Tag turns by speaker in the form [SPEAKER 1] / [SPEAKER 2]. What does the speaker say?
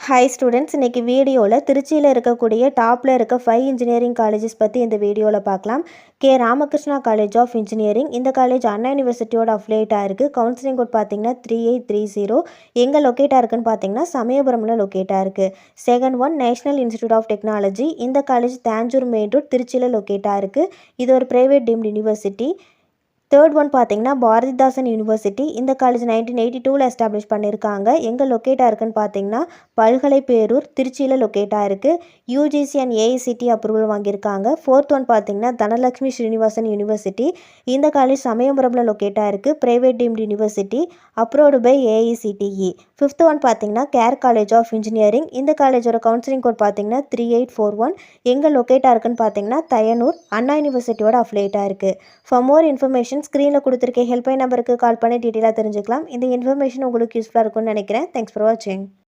[SPEAKER 1] Hi students, இன்றைக்கி வீடியோவில் திருச்சியில் இருக்கக்கூடிய டாப்பில் இருக்க 5 இன்ஜினியரிங் காலேஜஸ் பற்றி இந்த வீடியோவில் பார்க்கலாம். K Ramakrishna college of engineering. இந்த காலேஜ் அண்ணா யூனிவர்சிட்டியோட அஃபிலியேட்டாக இருக்குது. கவுன்சிலிங் கோட் பார்த்தீங்கன்னா 3830. எங்கே லொக்கேட்டாக இருக்குன்னு பார்த்தீங்கன்னா சமயபுரமில் லொக்கேட்டாக இருக்குது. Second one national institute of technology. இந்த காலேஜ் தாஞ்சூர் மெயின் ரோட் திருச்சியில் லொக்கேட்டாக இருக்குது. இது ஒரு private deemed university. Third one பார்த்தீங்கன்னா பாரதிதாசன் யூனிவர்சிட்டி. இந்த காலேஜ் 1982 எஸ்டாப்ளிஷ் பண்ணியிருக்காங்க. எங்கே லொக்கேட்டாக இருக்குன்னு பார்த்தீங்கன்னா பல்கலைப்பேரூர் திருச்சியில் லொக்கேட்டாக இருக்குது. யூஜிசி அண்ட் ஏஐசிடி அப்ரூவல் வாங்கியிருக்காங்க. ஃபோர்த் ஒன் பார்த்தீங்கன்னா தனலக்ஷ்மி ஸ்ரீனிவாசன் யூனிவர்சிட்டி. இந்த காலேஜ் சமயபுரமில் லொக்கேட்டாக இருக்குது. Private deemed university, approved by AICTE. Fifth one பார்த்தீங்கன்னா கேர் காலேஜ் ஆஃப் இன்ஜினியரிங். இந்த காலேஜோட கவுன்சிலிங் கோட் பார்த்தீங்கன்னா 3841. எங்கே லொக்கேட்டாக இருக்குன்னு பார்த்தீங்கன்னா தையனூர், அண்ணா யூனிவர்சிட்டியோட அஃபிலியேட்டாக இருக்குது. ஃபார் மோர் இன்ஃபர்மேஷன் ஸ்க்ரீனில் கொடுத்துருக்க ஹெல்ப்லைன் நம்பருக்கு கால் பண்ணி டீட்டெயிலாக தெரிஞ்சுக்கலாம். இந்த இன்ஃபர்மேஷன் உங்களுக்கு யூஸ்ஃபுல்லாக இருக்கும்னு நினைக்கிறேன். தேங்க்ஸ் ஃபார் வாட்சிங்.